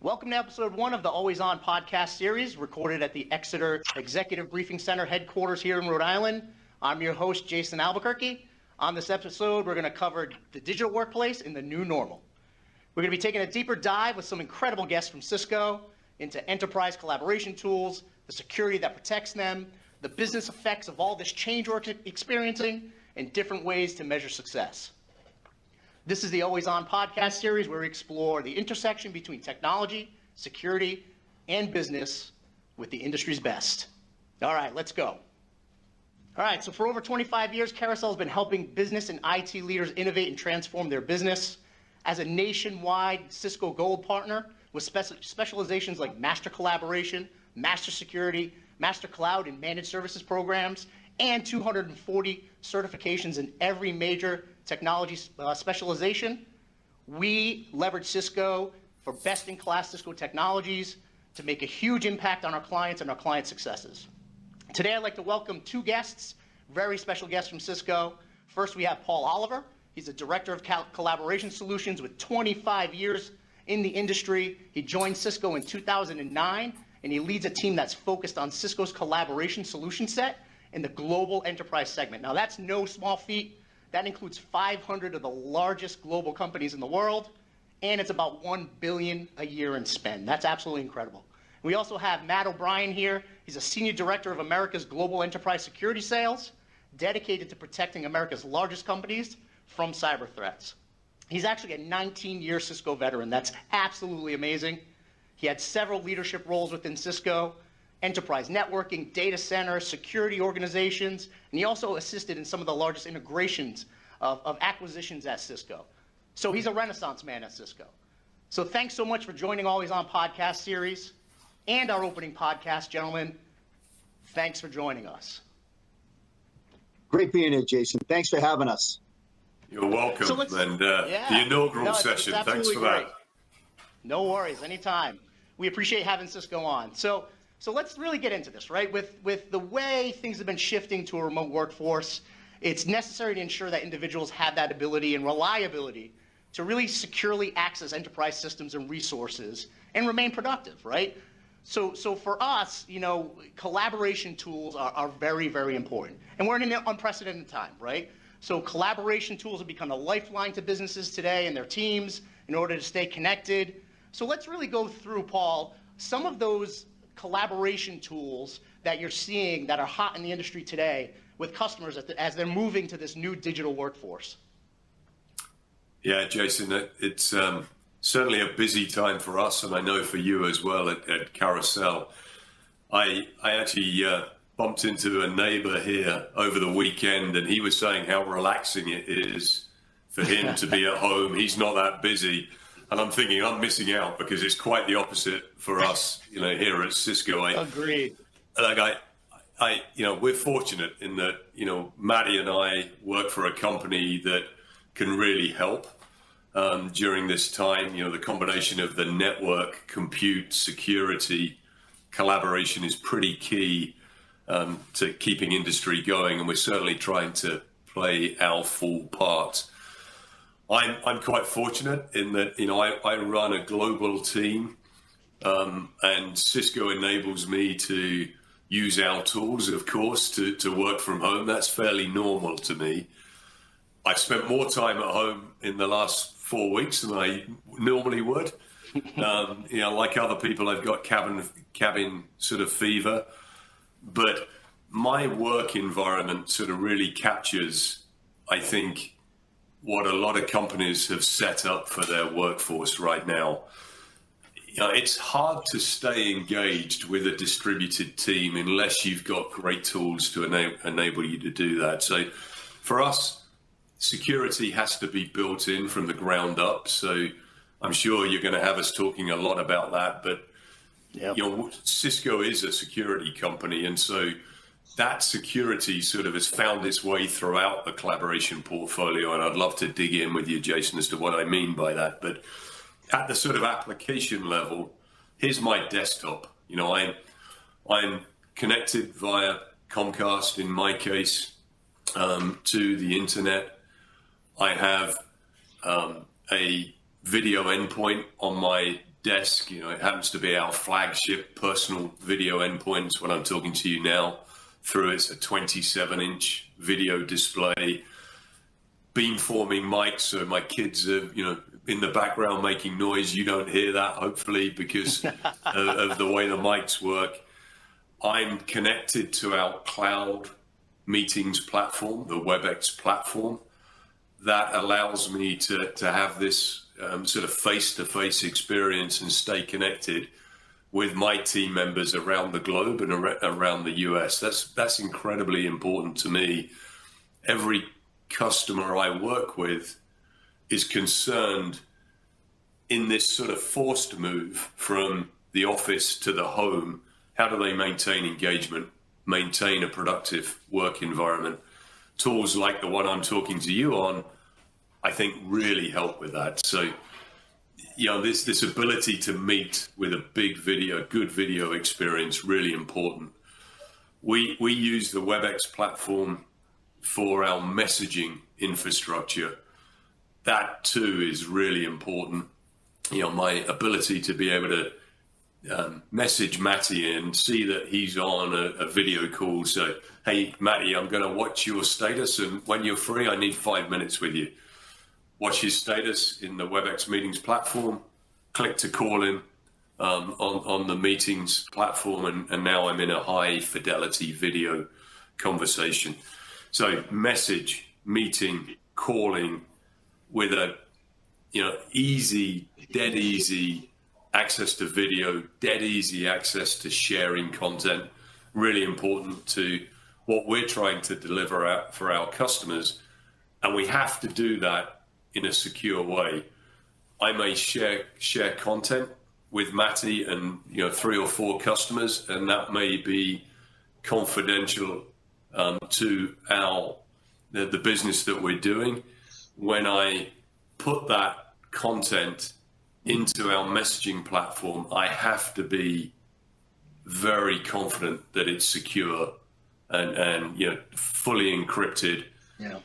Welcome to episode 1 of the Always On podcast series, recorded at the Exeter Executive Briefing Center headquarters here in Rhode Island. I'm your host, Jason Albuquerque. On this episode, we're going to cover the digital workplace in the new normal. We're going to be taking a deeper dive with some incredible guests from Cisco into enterprise collaboration tools, the security that protects them, the business effects of all this change we're experiencing, and different ways to measure success. This is the Always On podcast series where we explore the intersection between technology, security, and business with the industry's best. All right, let's go. All right, so for over 25 years, Carousel has been helping business and IT leaders innovate and transform their business. As a nationwide Cisco Gold partner with specializations like Master Collaboration, Master Security, Master Cloud, and Managed Services programs, and 240 certifications in every major technology specialization, we leverage Cisco for best-in-class Cisco technologies to make a huge impact on our clients and our client successes. Today, I'd like to welcome 2 guests, very special guests from Cisco. First, we have Paul Oliver. He's the Director of Collaboration Solutions with 25 years in the industry. He joined Cisco in 2009, and he leads a team that's focused on Cisco's collaboration solution set in the global enterprise segment. Now, that's no small feat. That includes 500 of the largest global companies in the world, and it's about $1 billion a year in spend. That's absolutely incredible. We also have Matt O'Brien here. He's a Senior Director of America's Global Enterprise Security Sales, dedicated to protecting America's largest companies from cyber threats. He's actually a 19-year Cisco veteran. That's absolutely amazing. He had several leadership roles within Cisco, enterprise networking, data center, security organizations, and he also assisted in some of the largest integrations of acquisitions at Cisco. So he's a renaissance man at Cisco. So thanks so much for joining Always On podcast series and our opening podcast, gentlemen. Thanks for joining us. Great being here, Jason. Thanks for having us. You're welcome. The inaugural session. Thanks for that. No worries, anytime. We appreciate having Cisco on. So let's really get into this, right? With the way things have been shifting to a remote workforce, it's necessary to ensure that individuals have that ability and reliability to really securely access enterprise systems and resources and remain productive, right? So for us, collaboration tools are very, very important. And we're in an unprecedented time, right? So collaboration tools have become a lifeline to businesses today and their teams in order to stay connected. So let's really go through, Paul, some of those collaboration tools that you're seeing that are hot in the industry today with customers as they're moving to this new digital workforce. Yeah, Jason, it's certainly a busy time for us, and I know for you as well at Carousel. I actually bumped into a neighbor here over the weekend, and he was saying how relaxing it is for him to be at home. He's not that busy. And I'm thinking I'm missing out because it's quite the opposite for us, here at Cisco. Agreed. We're fortunate in that, Matty and I work for a company that can really help during this time. The combination of the network, compute, security, collaboration is pretty key to keeping industry going, and we're certainly trying to play our full part. I'm quite fortunate in that, I run a global team, and Cisco enables me to use our tools, of course, to work from home. That's fairly normal to me. I've spent more time at home in the last 4 weeks than I normally would. Like other people, I've got cabin sort of fever, but my work environment sort of really captures, I think, what a lot of companies have set up for their workforce right now. It's hard to stay engaged with a distributed team unless you've got great tools to enable you to do that. So for us, security has to be built in from the ground up. So I'm sure you're going to have us talking a lot about that, but Cisco is a security company, and so that security sort of has found its way throughout the collaboration portfolio, and I'd love to dig in with you, Jason, as to what I mean by that. But at the sort of application level, here's my desktop. I'm connected via Comcast, in my case, to the internet. I have a video endpoint on my desk. It happens to be our flagship personal video endpoints when I'm talking to you now through it's a 27-inch video display, beamforming mics, so my kids are, in the background making noise. You don't hear that, hopefully, because of the way the mics work. I'm connected to our cloud meetings platform, the Webex platform, that allows me to have this sort of face-to-face experience and stay connected with my team members around the globe and around the US. That's incredibly important to me. Every customer I work with is concerned in this sort of forced move from the office to the home. How do they maintain engagement, maintain a productive work environment? Tools like the one I'm talking to you on, I think, really help with that. So, this ability to meet with a good video experience, really important. We use the Webex platform for our messaging infrastructure. That too is really important. My ability to be able to message Matty and see that he's on a video call. So, hey, Matty, I'm going to watch your status, and when you're free, I need 5 minutes with you. Watch his status in the Webex meetings platform, click to call him on the meetings platform, and now I'm in a high fidelity video conversation. So message, meeting, calling with a dead easy access to video, dead easy access to sharing content, really important to what we're trying to deliver for our customers. And we have to do that in a secure way. I may share content with Matty and 3 or 4 customers, and that may be confidential to the business that we're doing. When I put that content into our messaging platform, I have to be very confident that it's secure and fully encrypted. Yeah.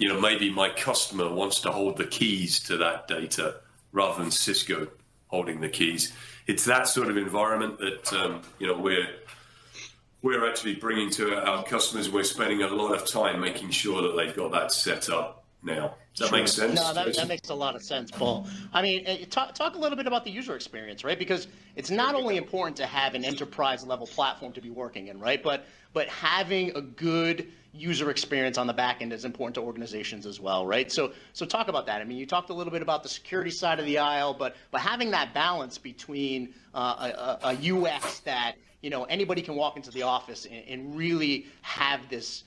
Maybe my customer wants to hold the keys to that data rather than Cisco holding the keys. It's that sort of environment that we're actually bringing to our customers. We're spending a lot of time making sure that they've got that set up now. Does that make sense? No, that makes a lot of sense, Paul. I mean, talk a little bit about the user experience, right? Because it's not only important to have an enterprise level platform to be working in, right? But having a good user experience on the back end is important to organizations as well, right? So talk about that. I mean, you talked a little bit about the security side of the aisle, but having that balance between a UX that anybody can walk into the office and really have this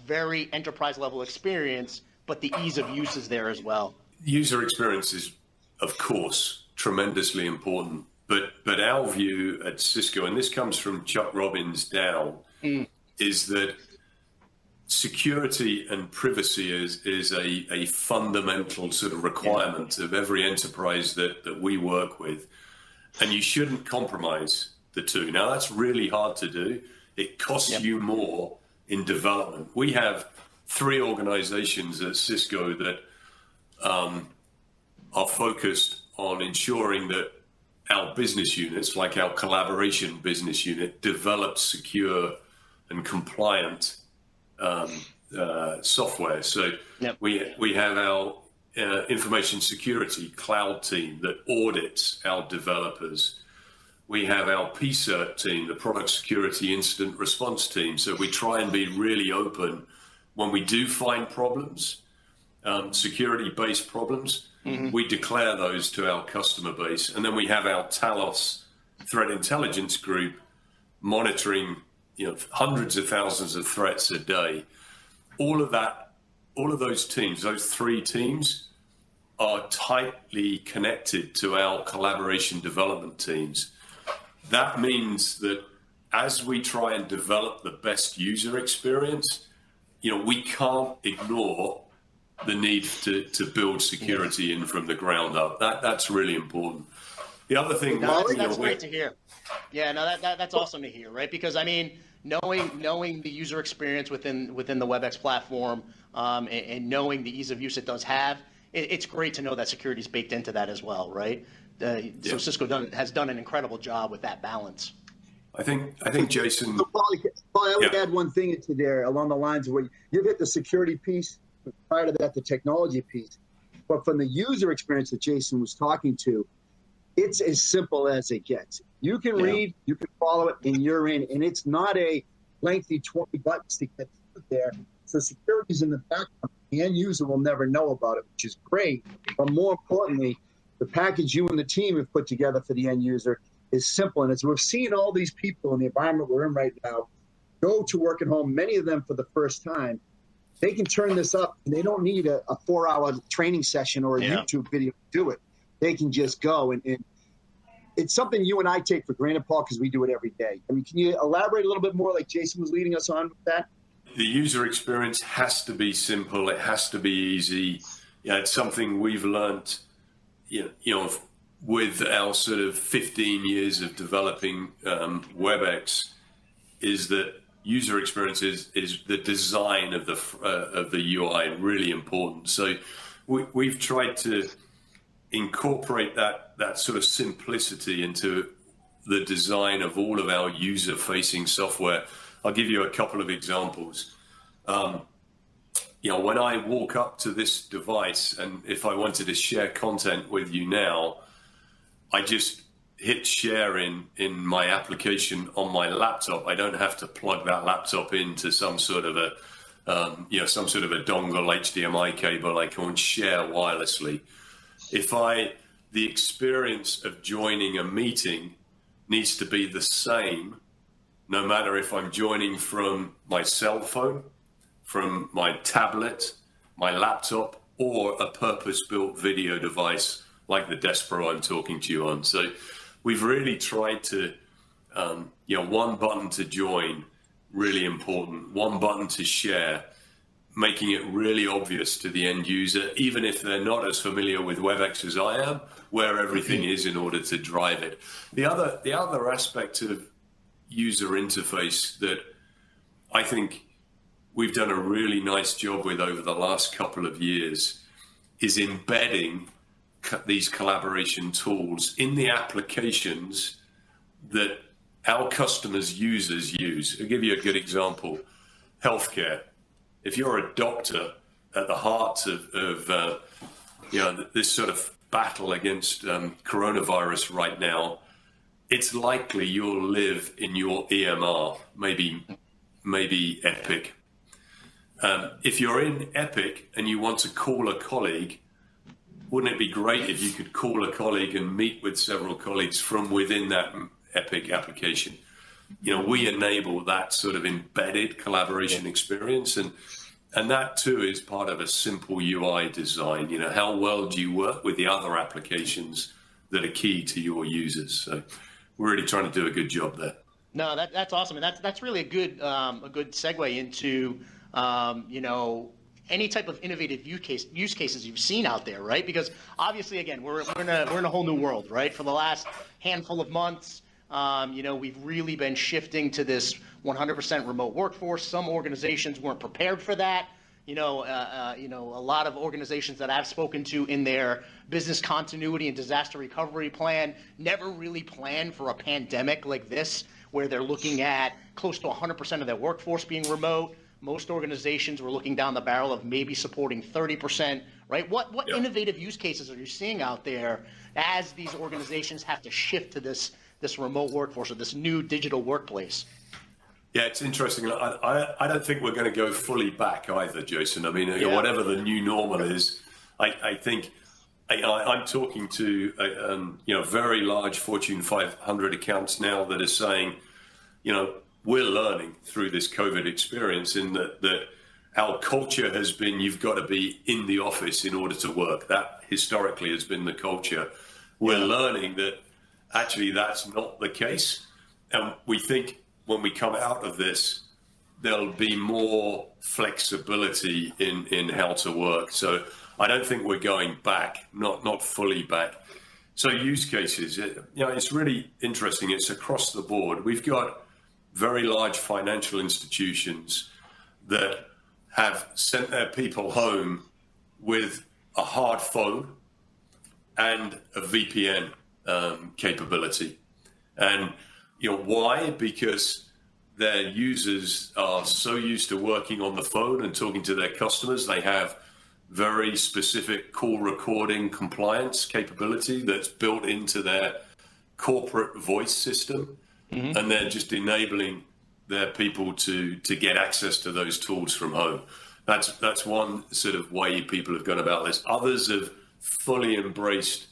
very enterprise level experience, but the ease of use is there as well. User experience is, of course, tremendously important. But our view at Cisco, and this comes from Chuck Robbins down, is that security and privacy is a fundamental sort of requirement of every enterprise that we work with. And you shouldn't compromise the two. Now, that's really hard to do. It costs you more in development. We have 3 organizations at Cisco that are focused on ensuring that our business units, like our collaboration business unit, develop secure and compliant software. So we have our information security cloud team that audits our developers. We have our PSERT team, the product security incident response team. So we try and be really open when we do find problems, security-based problems. We declare those to our customer base. And then we have our Talos threat intelligence group monitoring hundreds of thousands of threats a day. All of those teams, those 3 teams, are tightly connected to our collaboration development teams. That means that as we try and develop the best user experience, we can't ignore the need to build security in from the ground up. That's really important. The other thing, that's great to hear. Yeah, no, that's awesome to hear, right? Because I mean, knowing the user experience within the Webex platform and knowing the ease of use it does have, it's great to know that security is baked into that as well, right? So Cisco has done an incredible job with that balance. I think Jason. So Paul, I would add one thing into there along the lines of where you hit the security piece, prior to that, the technology piece. But from the user experience that Jason was talking to, it's as simple as it gets. You can read, you can follow it, and you're in. And it's not a lengthy 20 buttons to get there. So security's in the background. The end user will never know about it, which is great. But more importantly, the package you and the team have put together for the end user is simple. And as we've seen all these people in the environment we're in right now go to work at home, many of them for the first time, they can turn this up and they don't need a 4-hour training session or a YouTube video to do it. They can just go. And it's something you and I take for granted, Paul, because we do it every day. I mean, can you elaborate a little bit more like Jason was leading us on with that? The user experience has to be simple. It has to be easy. It's something we've learned, with our sort of 15 years of developing Webex, is that user experience is the design of the UI really important. So we've tried to incorporate that sort of simplicity into the design of all of our user-facing software. I'll give you a couple of examples. When I walk up to this device, and if I wanted to share content with you now, I just hit share in my application on my laptop. I don't have to plug that laptop into some sort of a dongle HDMI cable. I can share wirelessly. The experience of joining a meeting needs to be the same, no matter if I'm joining from my cell phone, from my tablet, my laptop, or a purpose-built video device like the Desk Pro I'm talking to you on. So we've really tried to, one button to join, really important, one button to share, making it really obvious to the end user, even if they're not as familiar with Webex as I am, where everything is in order to drive it. The other aspect of user interface that I think we've done a really nice job with over the last couple of years is embedding these collaboration tools in the applications that our customers' users use. I'll give you a good example. Healthcare. If you're a doctor at the heart of this sort of battle against coronavirus right now, it's likely you'll live in your EMR, maybe Epic. If you're in Epic and you want to call a colleague, wouldn't it be great if you could call a colleague and meet with several colleagues from within that Epic application? We enable that sort of embedded collaboration experience, and that too is part of a simple UI design. How well do you work with the other applications that are key to your users? So we're really trying to do a good job there. No, that's awesome, and that's really a good segue into any type of innovative use cases you've seen out there, right? Because obviously, again, we're in a whole new world, right? For the last handful of months, we've really been shifting to this 100% remote workforce. Some organizations weren't prepared for that. A lot of organizations that I've spoken to in their business continuity and disaster recovery plan never really planned for a pandemic like this, where they're looking at close to 100% of their workforce being remote. Most organizations were looking down the barrel of maybe supporting 30%, right? What innovative use cases are you seeing out there as these organizations have to shift to this remote workforce or this new digital workplace? Yeah, it's interesting. I don't think we're going to go fully back either, Jason. I mean, whatever the new normal is, I think I'm talking to very large Fortune 500 accounts now that are saying, we're learning through this COVID experience in that our culture has been, you've got to be in the office in order to work. That historically has been the culture. We're learning that actually that's not the case. And we think when we come out of this, there'll be more flexibility in how to work. So I don't think we're going back, not fully back. So use cases, it's really interesting. It's across the board. We've got very large financial institutions that have sent their people home with a hard phone and a VPN capability. And why? Because their users are so used to working on the phone and talking to their customers. They have very specific call recording compliance capability that's built into their corporate voice system. Mm-hmm. And they're just enabling their people to get access to those tools from home. That's one sort of way people have gone about this. Others have fully embraced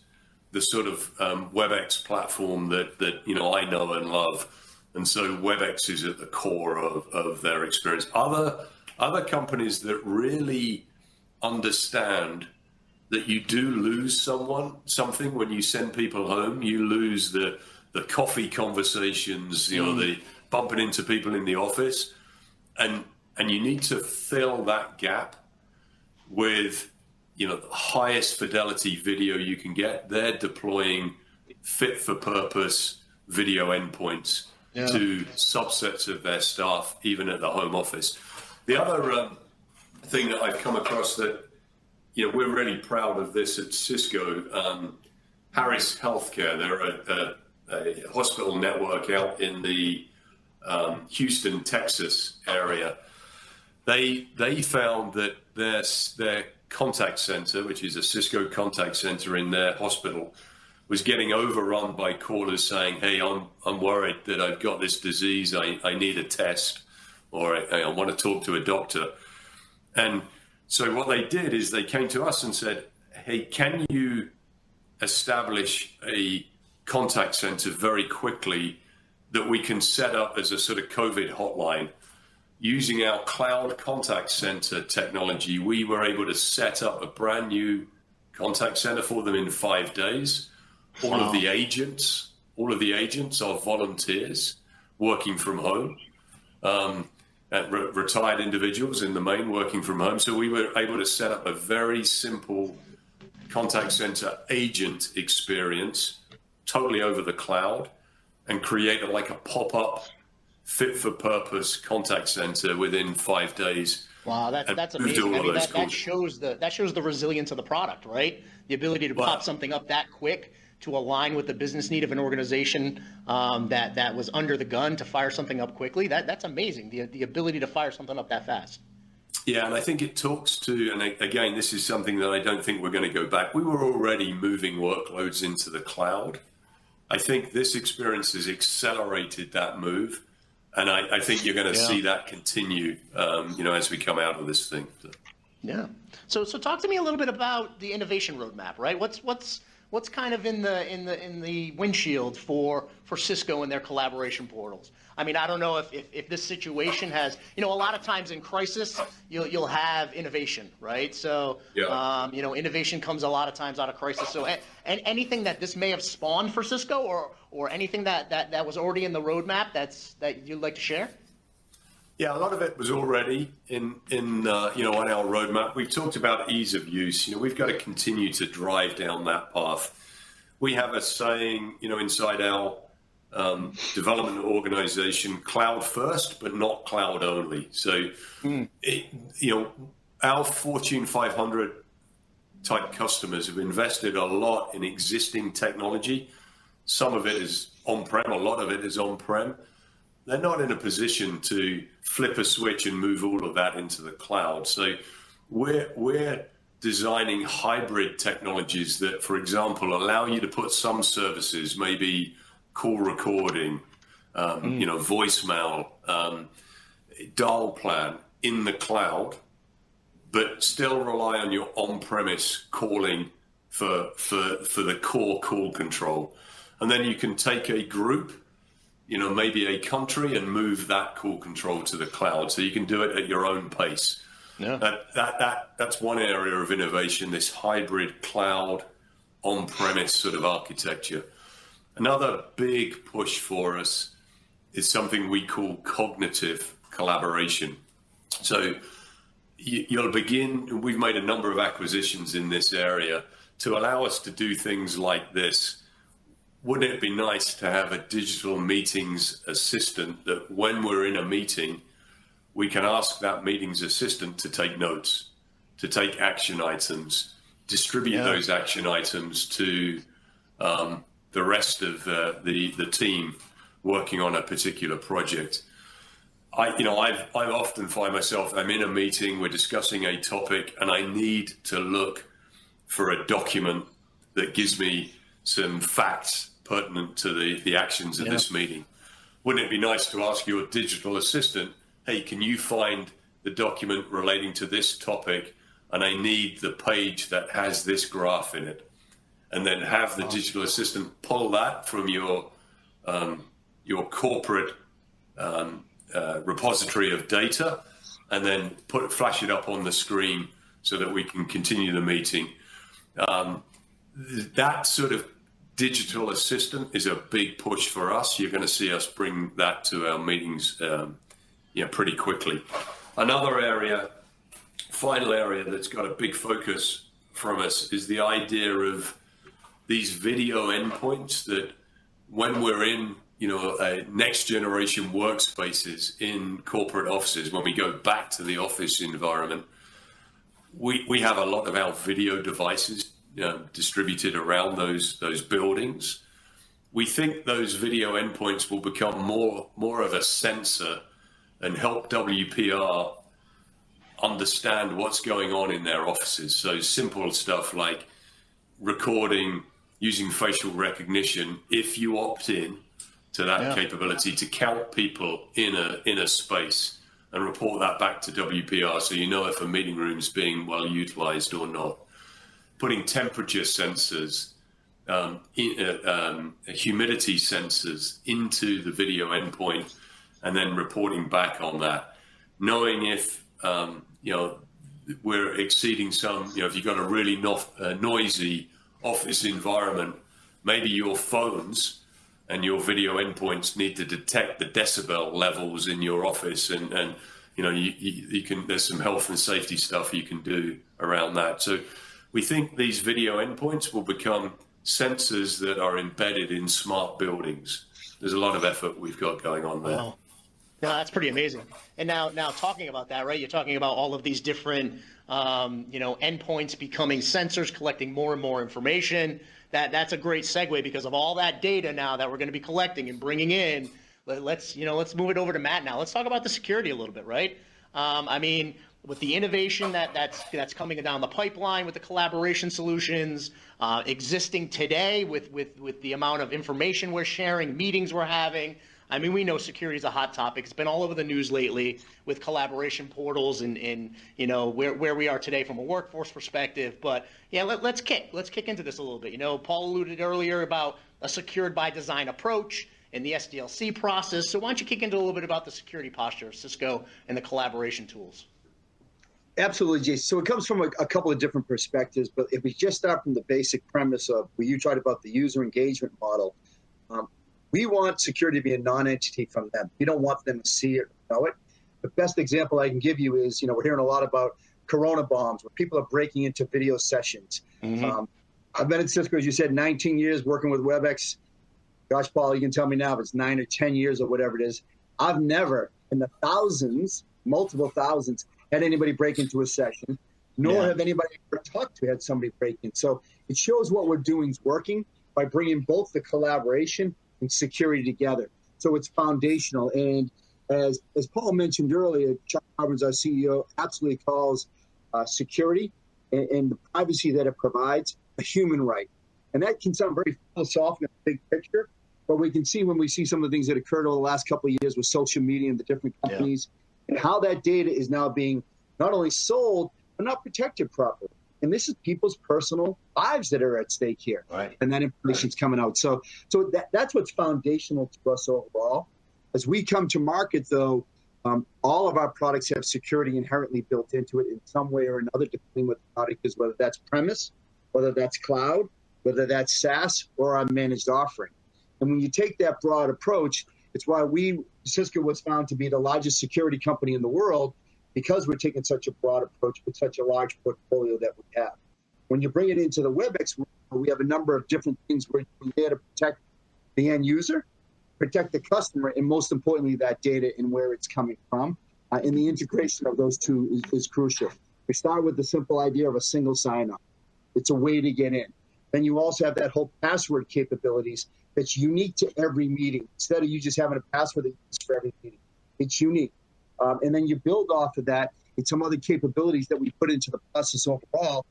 the sort of Webex platform that I know and love. And so Webex is at the core of their experience. Other companies that really understand that you do lose something when you send people home. You lose the coffee conversations, the bumping into people in the office, and you need to fill that gap with the highest fidelity video you can get. They're deploying fit for purpose video endpoints to subsets of their staff, even at the home office. The other thing that I've come across that we're really proud of this at Cisco, Harris Healthcare. They're a hospital network out in the Houston, Texas area. They found that their contact center, which is a Cisco contact center in their hospital, was getting overrun by callers saying, "Hey, I'm worried that I've got this disease. I need a test, or I want to talk to a doctor." And so what they did is they came to us and said, "Hey, can you establish a contact center very quickly that we can set up as a sort of COVID hotline?" Using our cloud contact center technology, we were able to set up a brand new contact center for them in 5 days. All of the agents are volunteers working from home, retired individuals in the main working from home. So we were able to set up a very simple contact center agent experience, totally over the cloud, and create like a pop-up fit-for-purpose contact center within 5 days. Wow, that's amazing. I mean, that shows the resilience of the product, right? The ability to pop something up that quick to align with the business need of an organization that was under the gun to fire something up quickly. That's amazing. The ability to fire something up that fast. Yeah, and I think it talks to, and again, this is something that I don't think we're going to go back. We were already moving workloads into the cloud. I think this experience has accelerated that move. And I think you're going to see that continue, as we come out of this thing. Yeah. So talk to me a little bit about the innovation roadmap, right? What's kind of in the windshield for Cisco and their collaboration portals? I mean, I don't know if this situation has, a lot of times in crisis, you'll have innovation, right? So, innovation comes a lot of times out of crisis. So, and anything that this may have spawned for Cisco, or anything that was already in the roadmap that you'd like to share? Yeah, a lot of it was already in on our roadmap. We've talked about ease of use. We've got to continue to drive down that path. We have a saying, inside our development organization, cloud first, but not cloud only. So, our Fortune 500 type customers have invested a lot in existing technology. Some of it is on-prem, a lot of it is on-prem. They're not in a position to flip a switch and move all of that into the cloud. So we're designing hybrid technologies that, for example, allow you to put some services, maybe call recording, voicemail, dial plan in the cloud, but still rely on your on-premise calling for the core call control. And then you can take a group, maybe a country, and move that call control to the cloud. So you can do it at your own pace. Yeah. That's one area of innovation, this hybrid cloud on-premise sort of architecture. Another big push for us is something we call cognitive collaboration. So we've made a number of acquisitions in this area to allow us to do things like this. Wouldn't it be nice to have a digital meetings assistant that when we're in a meeting, we can ask that meetings assistant to take notes, to take action items, distribute those action items to the rest of the team working on a particular project. I often find myself, I'm in a meeting, we're discussing a topic, and I need to look for a document that gives me some facts pertinent to the actions of this meeting. Wouldn't it be nice to ask your digital assistant, hey, can you find the document relating to this topic, and I need the page that has this graph in it, and then have the digital assistant pull that from your corporate repository of data, and then flash it up on the screen so that we can continue the meeting. That sort of digital assistant is a big push for us. You're going to see us bring that to our meetings pretty quickly. Another area, final area that's got a big focus from us is the idea of these video endpoints that when we're in next generation workspaces in corporate offices, when we go back to the office environment, we have a lot of our video devices distributed around those buildings. We think those video endpoints will become more of a sensor and help WPR understand what's going on in their offices. So simple stuff like recording using facial recognition, if you opt in to that capability to count people in a space and report that back to WPR, so you know if a meeting room is being well utilized or not. Putting temperature sensors, humidity sensors into the video endpoint, and then reporting back on that. Knowing if we're exceeding some, if you've got a really noisy office environment, maybe your phones and your video endpoints need to detect the decibel levels in your office, and you can. There's some health and safety stuff you can do around that. So we think these video endpoints will become sensors that are embedded in smart buildings. There's a lot of effort we've got going on there. Wow. No, that's pretty amazing. And now talking about that, right? You're talking about all of these different, endpoints becoming sensors, collecting more and more information. That's a great segue because of all that data now that we're going to be collecting and bringing in. Let's move it over to Matt now. Let's talk about the security a little bit, right? With the innovation that's coming down the pipeline, with the collaboration solutions existing today, with the amount of information we're sharing, meetings we're having. We know security is a hot topic. It's been all over the news lately with collaboration portals and where we are today from a workforce perspective. But yeah, let's kick into this a little bit. Paul alluded earlier about a secured by design approach in the SDLC process. So why don't you kick into a little bit about the security posture of Cisco and the collaboration tools? Absolutely, Jason. So it comes from a couple of different perspectives, but if we just start from the basic premise of where you tried about the user engagement model, we want security to be a non-entity from them. We don't want them to see it or know it. The best example I can give you is, we're hearing a lot about Corona bombs, where people are breaking into video sessions. Mm-hmm. I've been at Cisco, as you said, 19 years working with Webex. Gosh, Paul, you can tell me now if it's 9 or 10 years or whatever it is. I've never, in the thousands, multiple thousands, had anybody break into a session, nor have anybody ever talked to had somebody break in. So it shows what we're doing is working by bringing both the collaboration and security together. So it's foundational. And as Paul mentioned earlier, Chuck Robbins, our CEO, absolutely calls security and the privacy that it provides a human right. And that can sound very philosophical in the big picture, but we can see when we see some of the things that occurred over the last couple of years with social media and the different companies and how that data is now being not only sold, but not protected properly. And this is people's personal lives that are at stake here. Right. And that information's coming out. So that's what's foundational to us overall. As we come to market, though, all of our products have security inherently built into it in some way or another, depending what the product is, whether that's premise, whether that's cloud, whether that's SaaS or our managed offering. And when you take that broad approach, it's why Cisco was found to be the largest security company in the world, because we're taking such a broad approach with such a large portfolio that we have. When you bring it into the Webex, we have a number of different things we're there to protect the end user, protect the customer, and most importantly, that data and where it's coming from. And the integration of those two is crucial. We start with the simple idea of a single sign-on. It's a way to get in. Then you also have that whole password capabilities that's unique to every meeting. Instead of you just having a password that you use for every meeting, it's unique. And then you build off of that and some other capabilities that we put into the process overall.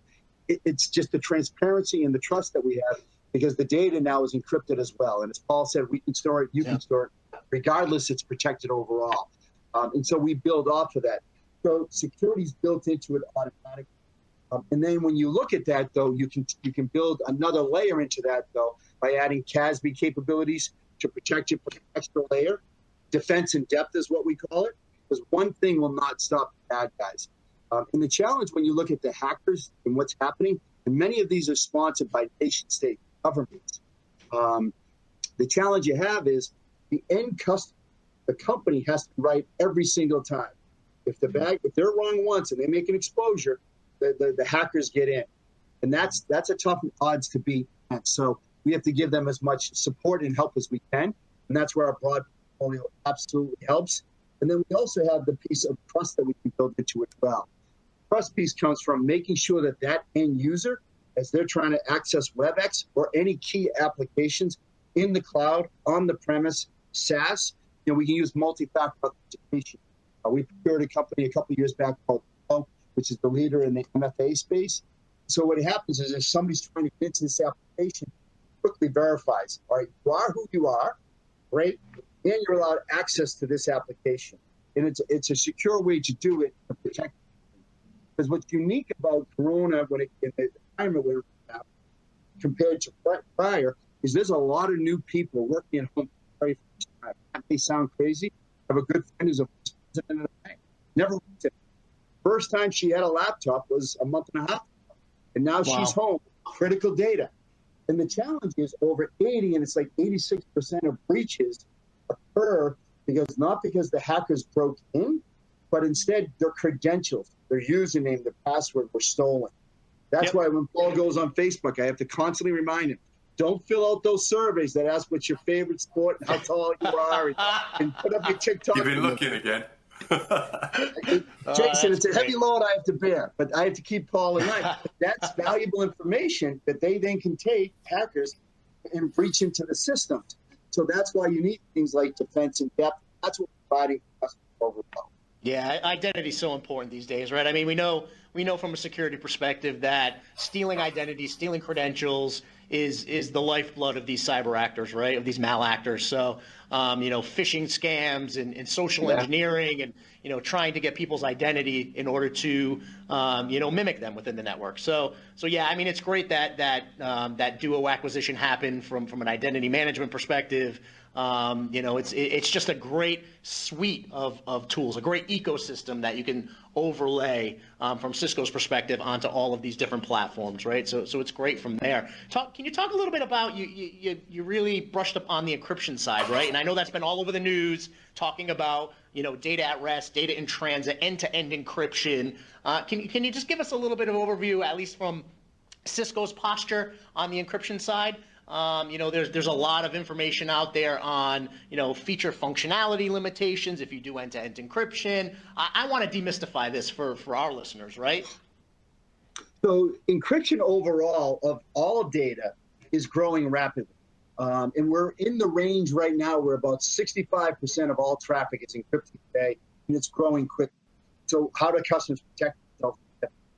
It's just the transparency and the trust that we have, because the data now is encrypted as well. And as Paul said, we can store it, you can store it. Regardless, it's protected overall. And so we build off of that. So security is built into it automatically. And then when you look at that, though, you can build another layer into that, though, by adding CASB capabilities to protect you from an extra layer. Defense in depth is what we call it, because one thing will not stop the bad guys. And the challenge when you look at the hackers and what's happening, and many of these are sponsored by nation-state governments. The challenge you have is the end customer, the company has to be right every single time. If they're wrong once and they make an exposure, the hackers get in, and that's a tough odds to beat. So we have to give them as much support and help as we can, and that's where our broad portfolio absolutely helps. And then we also have the piece of trust that we can build into it as well. Trust piece comes from making sure that that end user, as they're trying to access Webex or any key applications in the cloud, on the premise, SaaS, we can use multi-factor authentication. We procured a company a couple of years back called Cisco, which is the leader in the MFA space. So what happens is if somebody's trying to get into this application, quickly verifies, all right, you are who you are, great, and you're allowed access to this application. And it's a secure way to do it to protect. Because what's unique about Corona in the environment we're in compared to prior is there's a lot of new people working at home for the very first time. That may sound crazy. I have a good friend who's a vice president of a bank. Never worked at it. First time she had a laptop was a month and a half ago. And now she's home, critical data. And the challenge is over 80, and it's like 86% of breaches occur not because the hackers broke in, but instead their credentials, their username, their password were stolen. That's why when Paul goes on Facebook, I have to constantly remind him, don't fill out those surveys that ask what's your favorite sport and how tall you are and put up your TikTok. You've been looking again. Jason, it's a heavy load I have to bear, but I have to keep Paul in mind. That's valuable information that they then can take, hackers, and breach into the systems. So that's why you need things like defense in depth. That's what we're providing for customers overall. Yeah, identity is so important these days, right? I mean, we know from a security perspective that stealing identities, stealing credentials is the lifeblood of these cyber actors, right? Of these malactors. So, phishing scams and social engineering and, trying to get people's identity in order to, mimic them within the network. So yeah, I mean, it's great that Duo acquisition happened from an identity management perspective. It's just a great suite of tools, a great ecosystem that you can overlay from Cisco's perspective onto all of these different platforms, right? So it's great from there. Can you talk a little bit about you really brushed up on the encryption side, right? And I know that's been all over the news, talking about data at rest, data in transit, end-to-end encryption. Can you just give us a little bit of overview, at least from Cisco's posture on the encryption side? There's a lot of information out there on, feature functionality limitations if you do end-to-end encryption. I want to demystify this for our listeners, right? So encryption overall of all data is growing rapidly. And we're in the range right now where about 65% of all traffic is encrypted today, and it's growing quickly. So how do customers protect themselves?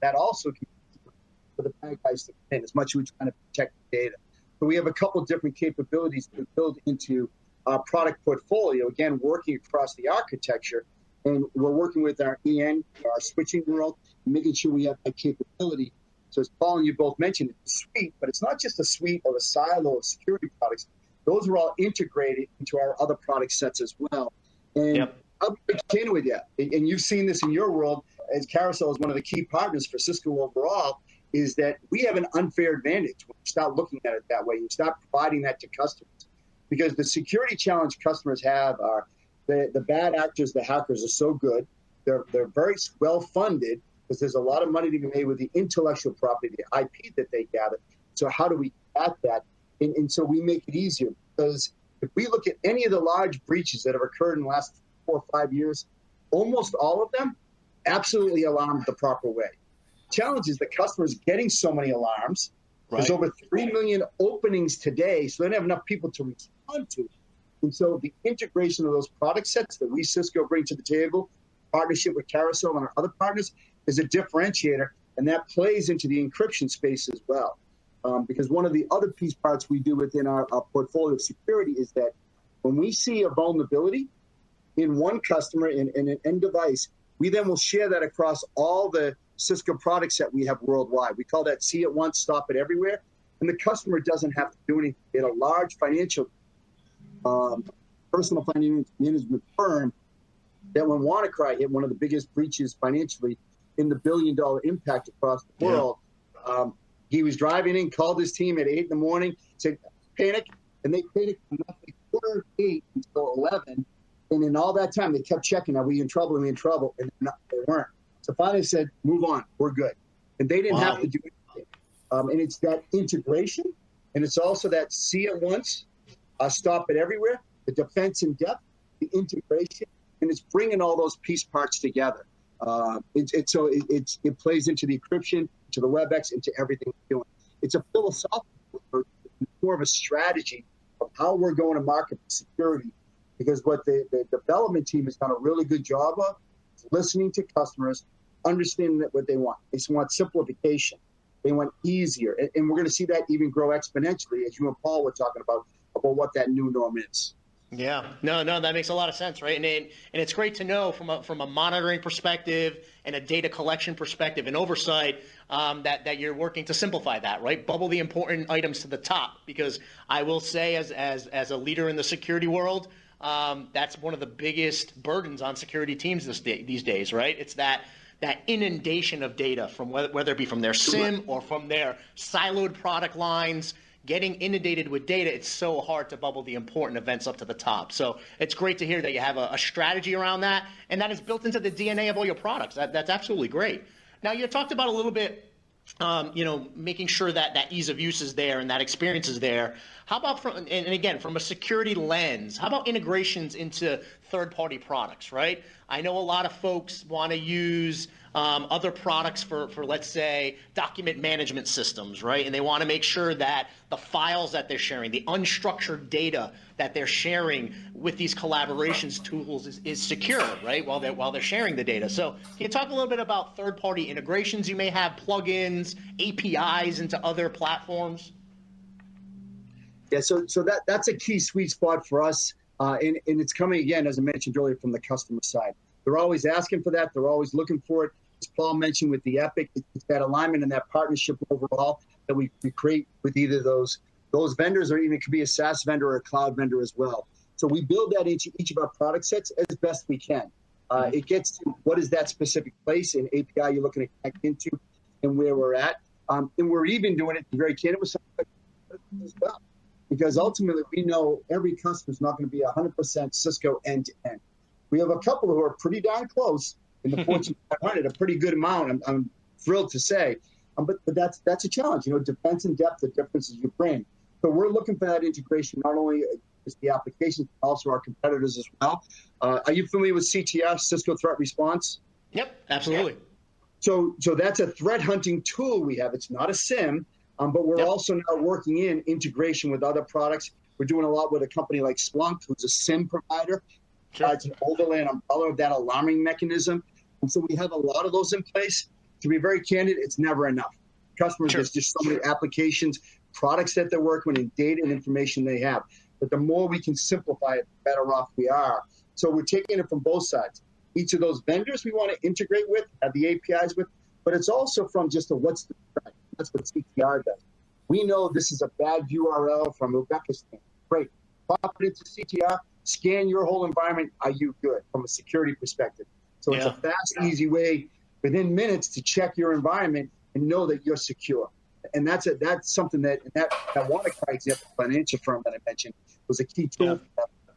That also can be for the bad guys to come in as much as we're trying to protect the data. So we have a couple different capabilities to build into our product portfolio, again, working across the architecture. And we're working with our EN, our switching world, making sure we have that capability. So as Paul and you both mentioned, it's a suite, but it's not just a suite or a silo of security products. Those are all integrated into our other product sets as well. And I'll be candid with you, and you've seen this in your world, as Carousel is one of the key partners for Cisco overall, is that we have an unfair advantage when you start looking at it that way. You start providing that to customers. Because the security challenge customers have are the bad actors, the hackers are so good. They're very well funded because there's a lot of money to be made with the intellectual property, the IP that they gather. So how do we combat that? And so we make it easier, because if we look at any of the large breaches that have occurred in the last 4 or 5 years, almost all of them absolutely alarmed the proper way. Challenge is the customers getting so many alarms There's over 3 million openings today, so they don't have enough people to respond to. And so the integration of those product sets that we, Cisco, bring to the table, partnership with Carousel and our other partners, is a differentiator, and that plays into the encryption space as well. Because one of the other piece parts we do within our portfolio of security is that when we see a vulnerability in one customer in an end device, we then will share that across all the Cisco products that we have worldwide. We call that see it once, stop it everywhere. And the customer doesn't have to do anything. At a large financial, personal finance management firm that when WannaCry hit one of the biggest breaches financially in the billion-dollar impact across the world, he was driving in, called his team at 8 in the morning, said, panic, and they panicked from roughly quarter 8 until 11. And in all that time, they kept checking, are we in trouble, are we in trouble? And they weren't. So finally said, move on, we're good. And they didn't have to do anything. And it's that integration, and it's also that see it once, stop it everywhere, the defense in depth, the integration, and it's bringing all those piece parts together. It plays into the encryption, to the Webex, into everything we're doing. It's a philosophical, more of a strategy of how we're going to market security, because what the development team has done a really good job of is listening to customers, understanding what they want. They just want simplification. They want easier. And we're going to see that even grow exponentially, as you and Paul were talking about what that new norm is. Yeah, no, that makes a lot of sense, right? And it's great to know from a monitoring perspective and a data collection perspective and oversight that you're working to simplify that, right? Bubble the important items to the top, because I will say, as a leader in the security world, that's one of the biggest burdens on security teams these days, right? It's that inundation of data from whether it be from their SIM or from their siloed product lines. Getting inundated with data, it's so hard to bubble the important events up to the top. So it's great to hear that you have a strategy around that, and that is built into the DNA of all your products. That's absolutely great. Now, you talked about a little bit, making sure that ease of use is there and that experience is there. How about from a security lens, how about integrations into third-party products, right? I know a lot of folks want to use other products for, let's say, document management systems, right? And they want to make sure that the files that they're sharing, the unstructured data that they're sharing with these collaborations tools is secure, right? While they're sharing the data. So can you talk a little bit about third-party integrations you may have, plugins, APIs into other platforms? Yeah, so that's a key sweet spot for us, and it's coming, again, as I mentioned earlier, from the customer side. They're always asking for that. They're always looking for it. As Paul mentioned with the Epic, it's that alignment and that partnership overall that we create with either those vendors, or even it could be a SaaS vendor or a cloud vendor as well. So we build that into each of our product sets as best we can. It gets to what is that specific place and API you're looking to connect into and where we're at. And we're even doing it very candid with some as well. Because ultimately, we know every customer is not going to be 100% Cisco end-to-end. We have a couple who are pretty darn close in the Fortune 500, a pretty good amount, I'm thrilled to say. But that's a challenge. Defense and depth, the differences you bring. So we're looking for that integration, not only with the applications, but also our competitors as well. Are you familiar with CTR, Cisco Threat Response? Yep, absolutely. So that's a threat hunting tool we have. It's not a SIM. But we're also now working in integration with other products. We're doing a lot with a company like Splunk, who's a SIM provider. It's an overlay and umbrella of that alarming mechanism. And so we have a lot of those in place. To be very candid, it's never enough. Customers, there's just so many applications, products that they're working with, and data and information they have. But the more we can simplify it, the better off we are. So we're taking it from both sides. Each of those vendors we want to integrate with, have the APIs with, but it's also from just what's the threat. That's what CTR does. We know this is a bad URL from Uzbekistan. Great. Pop it into CTR, scan your whole environment. Are you good from a security perspective? So it's a fast, easy way within minutes to check your environment and know that you're secure. And that's something that WannaCry example, financial firm that I mentioned, was a key tool.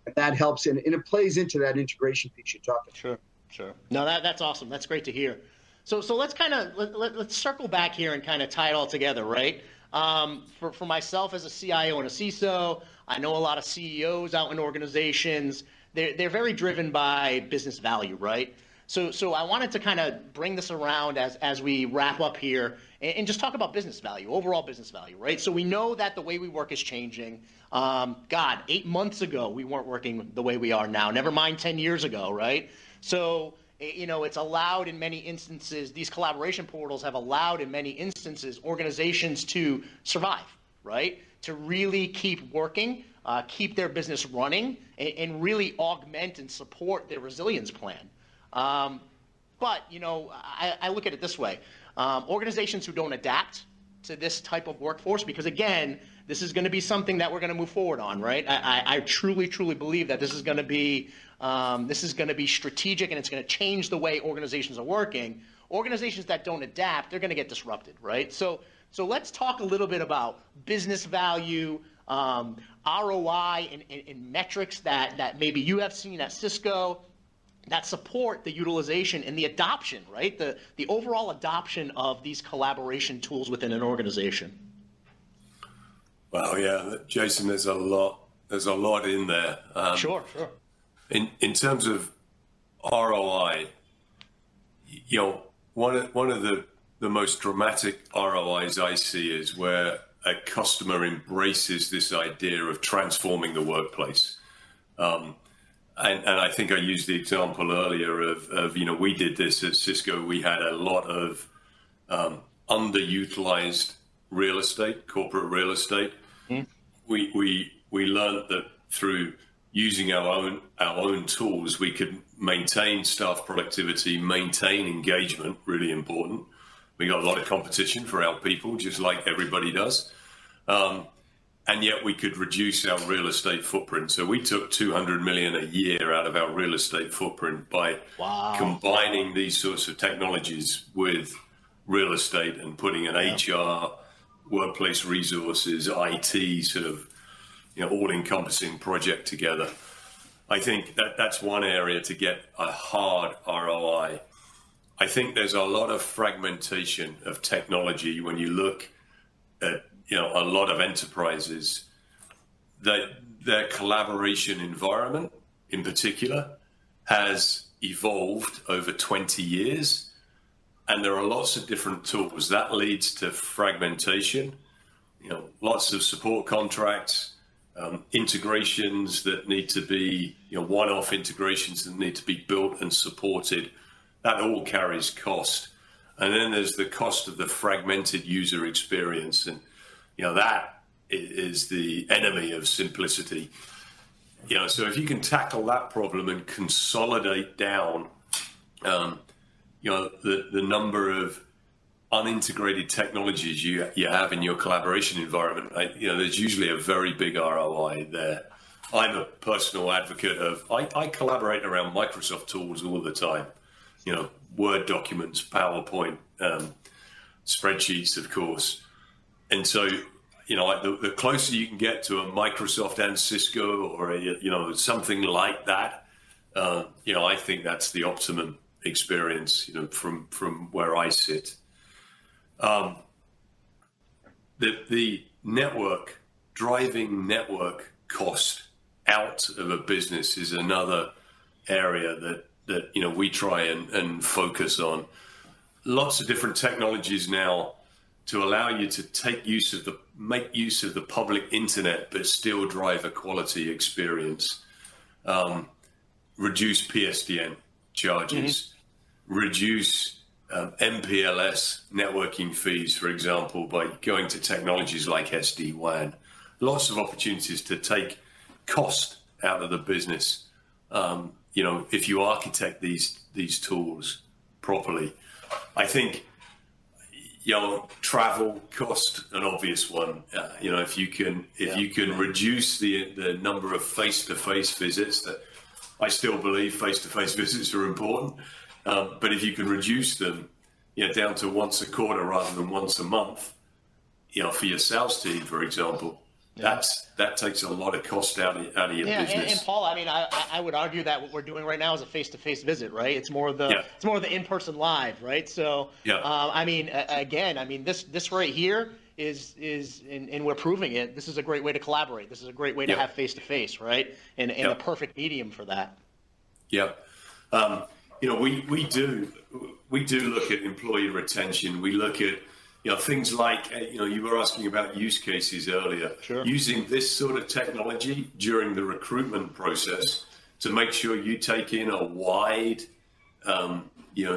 And that helps, and it plays into that integration piece you're talking about. Sure. No, that's awesome. That's great to hear. So let's let's circle back here and kind of tie it all together, right? For myself as a CIO and a CISO, I know a lot of CEOs out in organizations. They're very driven by business value, right? So I wanted to kind of bring this around as we wrap up here and just talk about business value, overall business value, right? So we know that the way we work is changing. 8 months ago, we weren't working the way we are now, never mind 10 years ago, right? So, it's allowed in many instances, these collaboration portals have allowed in many instances organizations to survive, right? To really keep working, keep their business running, and really augment and support their resilience plan. But, I look at it this way. Organizations who don't adapt to this type of workforce, because again, this is going to be something that we're going to move forward on, right? I truly, truly believe that this is going to be strategic, and it's going to change the way organizations are working. Organizations that don't adapt, they're going to get disrupted, right? So let's talk a little bit about business value, ROI, and metrics that maybe you have seen at Cisco that support the utilization and the adoption, right? The overall adoption of these collaboration tools within an organization. Well, yeah, Jason, there's a lot in there. Sure. In terms of ROI, one of the most dramatic ROIs I see is where a customer embraces this idea of transforming the workplace. And I think I used the example earlier of we did this at Cisco. We had a lot of underutilized real estate, corporate real estate. Mm-hmm. We learned that through using our own tools, we could maintain staff productivity, maintain engagement, really important. We got a lot of competition for our people, just like everybody does. And yet we could reduce our real estate footprint. So we took $200 million a year out of our real estate footprint by combining these sorts of technologies with real estate and putting an HR, workplace resources, IT sort of all-encompassing project together. I think that's one area to get a hard ROI. I think there's a lot of fragmentation of technology when you look at a lot of enterprises, that their collaboration environment in particular has evolved over 20 years, and there are lots of different tools. That leads to fragmentation, lots of support contracts, integrations that need to be, one-off integrations that need to be built and supported. That all carries cost. And then there's the cost of the fragmented user experience, and that is the enemy of simplicity. So if you can tackle that problem and consolidate down, the number of unintegrated technologies you have in your collaboration environment, there's usually a very big ROI there. I'm a personal advocate of, I collaborate around Microsoft tools all the time. Word documents, PowerPoint, spreadsheets, of course. And so, the closer you can get to a Microsoft and Cisco or, something like that, I think that's the optimum experience, from where I sit. The driving network cost out of a business is another area that we try and focus on. Lots of different technologies now to allow you to make use of the public internet, but still drive a quality experience. Reduce PSTN charges, reduce MPLS networking fees, for example, by going to technologies like SD-WAN. Lots of opportunities to take cost out of the business. If you architect these tools properly. I think, travel cost, an obvious one. If you can reduce the number of face-to-face visits, that I still believe face-to-face visits are important. But if you can reduce them, down to once a quarter rather than once a month, for your sales team, for example, that takes a lot of cost out of your business. And Paul, I would argue that what we're doing right now is a face-to-face visit, right? It's more of the in-person live, right? So, this right here is and we're proving it. This is a great way to collaborate. This is a great way to have face-to-face, right? And a perfect medium for that. Yeah. we do look at employee retention. We look at things like you were asking about use cases earlier. Sure. Using this sort of technology during the recruitment process to make sure you take in a wide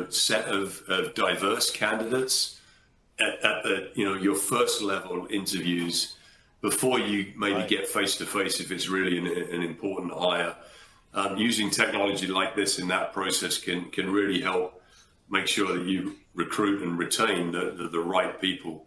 set of diverse candidates at the your first level interviews before you maybe get face to face if it's really an important hire. Using technology like this in that process can really help make sure that you recruit and retain the right people.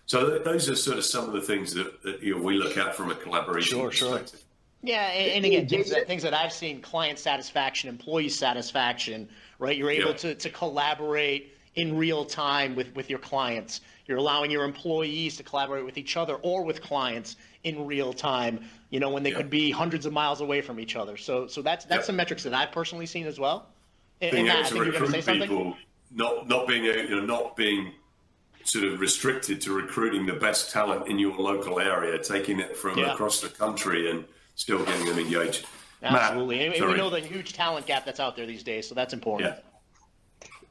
So those are sort of some of the things that we look at from a collaboration perspective. Yeah, and again, things that I've seen: client satisfaction, employee satisfaction. Right, you're able to collaborate in real time with your clients. You're allowing your employees to collaborate with each other or with clients in real time, when they could be hundreds of miles away from each other. So that's some metrics that I've personally seen as well. Being able to recruit people, not being sort of restricted to recruiting the best talent in your local area, taking it from across the country and still getting them engaged. Absolutely. Matt, and we know the huge talent gap that's out there these days, so that's important. Yeah.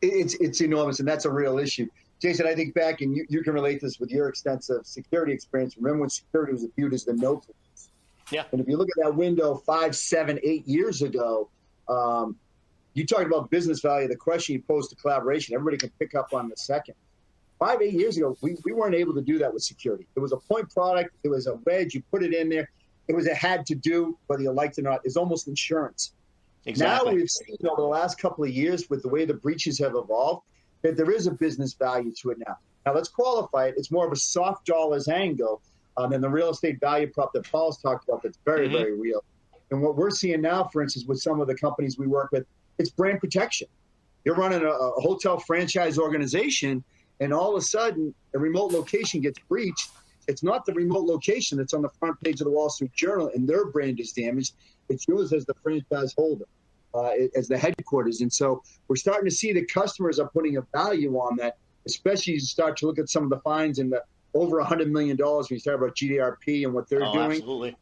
It's enormous, and that's a real issue. Jason, I think back, and you can relate this with your extensive security experience. Remember when security was viewed as the no place? Yeah. And if you look at that window 5, 7, 8 years ago, you talked about business value. The question you posed to collaboration, everybody can pick up on the second. 5, 8 years ago, we weren't able to do that with security. It was a point product. It was a wedge. You put it in there. It was a had to do, whether you liked it or not. It's almost insurance. Exactly. Now we've seen over the last couple of years with the way the breaches have evolved that there is a business value to it now. Now let's qualify it. It's more of a soft dollars angle than the real estate value prop that Paul's talked about that's very, very real. And what we're seeing now, for instance, with some of the companies we work with, it's brand protection. You're running a hotel franchise organization, and all of a sudden a remote location gets breached. It's not the remote location that's on the front page of the Wall Street Journal and their brand is damaged. It's yours as the franchise holder, as the headquarters. And so we're starting to see that customers are putting a value on that, especially as you start to look at some of the fines in the over $100 million when you talk about GDRP and what they're doing. Absolutely.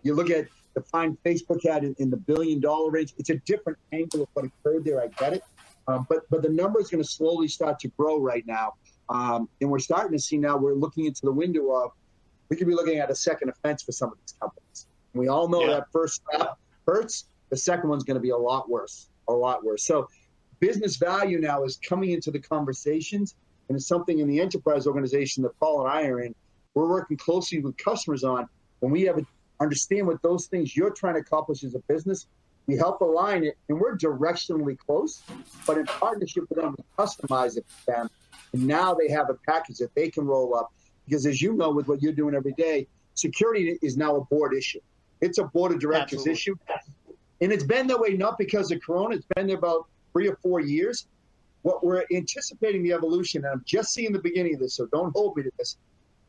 You look at the fine Facebook had in the $1 billion range. It's a different angle of what occurred there. I get it. But the number is going to slowly start to grow right now. And we're starting to see now, we're looking into the window of, we could be looking at a second offense for some of these companies. And we all know that first step hurts. The second one's going to be a lot worse. So business value now is coming into the conversations, and it's something in the enterprise organization that Paul and I are in. We're working closely with customers on when we have understand what those things you're trying to accomplish as a business. We help align it, and we're directionally close, but in partnership with them, we customize it for them. And now they have a package that they can roll up. Because as you know, with what you're doing every day, security is now a board issue. It's a board of directors issue. And it's been that way not because of Corona. It's been there about 3 or 4 years. What we're anticipating the evolution, and I'm just seeing the beginning of this, so don't hold me to this.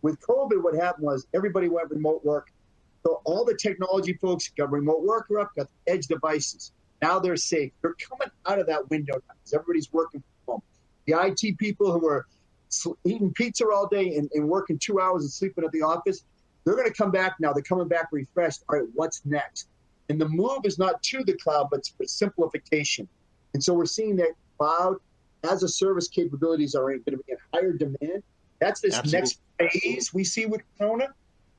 With COVID, what happened was everybody went remote work. So all the technology folks got remote worker up, got edge devices. Now they're safe. They're coming out of that window now because everybody's working from home. The IT people who were eating pizza all day and working 2 hours and sleeping at the office, they're going to come back now. They're coming back refreshed. All right, what's next? And the move is not to the cloud, but for simplification. And so we're seeing that cloud as a service capabilities are going to be in higher demand. That's this next phase we see with Corona.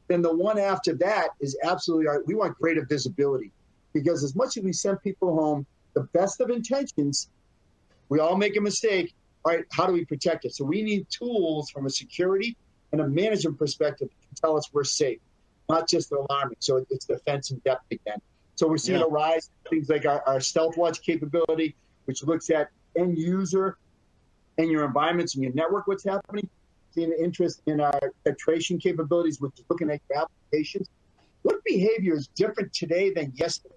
Then the one after that is absolutely, all right, we want greater visibility. Because as much as we send people home, the best of intentions, we all make a mistake. All right, how do we protect it? So we need tools from a security and a management perspective to tell us we're safe, not just alarming. So it's defense in depth again. So we're seeing a rise in things like our Stealth Watch capability, which looks at end user and your environments and your network, what's happening. Seeing an interest in our penetration capabilities, which is looking at your applications. What behavior is different today than yesterday?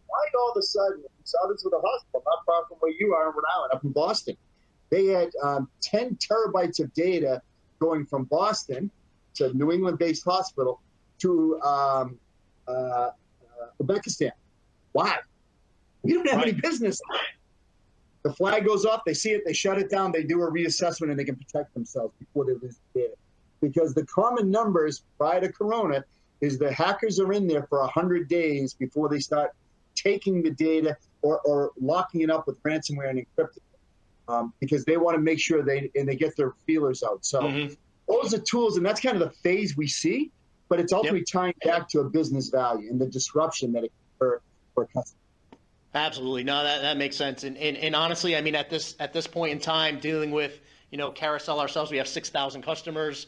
Why all of a sudden, we saw this with a hospital, not far from where you are in Rhode Island, up in Boston. They had 10 terabytes of data going from Boston to New England-based hospital to Uzbekistan. Why? We don't have any business. The flag goes off, they see it, they shut it down, they do a reassessment, and they can protect themselves before they lose the data. Because the common numbers prior to Corona is the hackers are in there for 100 days before they start taking the data or locking it up with ransomware and encrypting, because they want to make sure they get their feelers out. So those are tools, and that's kind of the phase we see, but it's ultimately tying back to a business value and the disruption that it can occur for a customer. Absolutely. No, that makes sense. And honestly, I mean, at this point in time, dealing with, Carousel ourselves, we have 6,000 customers.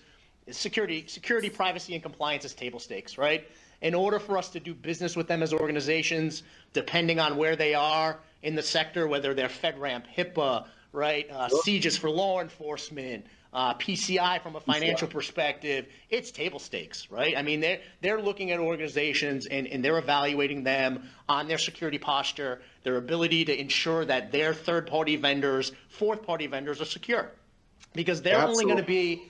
Security, privacy, and compliance is table stakes, right? In order for us to do business with them as organizations, depending on where they are in the sector, whether they're FedRAMP, HIPAA, right, CJIS for law enforcement, PCI from a financial perspective, it's table stakes, right? I mean, they're looking at organizations and they're evaluating them on their security posture, their ability to ensure that their third-party vendors, fourth-party vendors are secure, because they're only going to be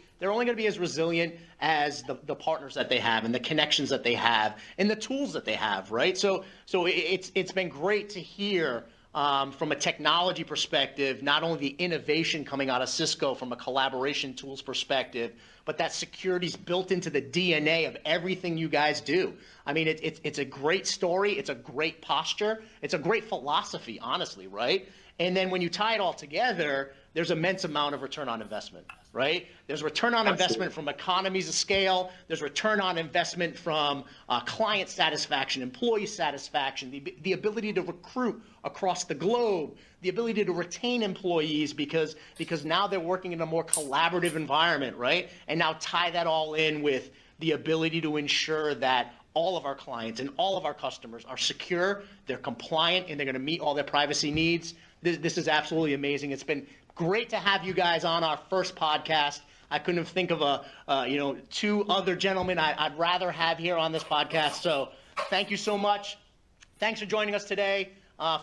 as resilient as the partners that they have and the connections that they have and the tools that they have, right? So it's been great to hear from a technology perspective, not only the innovation coming out of Cisco from a collaboration tools perspective, but that security is built into the DNA of everything you guys do. I mean, it's a great story. It's a great posture. It's a great philosophy, honestly, right? And then when you tie it all together, there's immense amount of return on investment, right? There's return on investment from economies of scale. There's return on investment from client satisfaction, employee satisfaction, the ability to recruit across the globe, the ability to retain employees because now they're working in a more collaborative environment, right? And now tie that all in with the ability to ensure that all of our clients and all of our customers are secure, they're compliant, and they're going to meet all their privacy needs. This is absolutely amazing. It's been great to have you guys on our first podcast. I couldn't think of two other gentlemen I'd rather have here on this podcast. So thank you so much. Thanks for joining us today.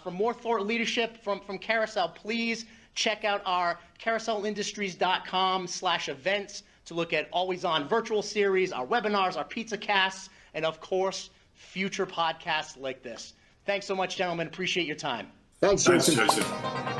For more thought leadership from Carousel, please check out our carouselindustries.com/events to look at always on virtual series, our webinars, our pizza casts, and of course, future podcasts like this. Thanks so much, gentlemen. Appreciate your time. Thanks, Jason. Thanks, Jason.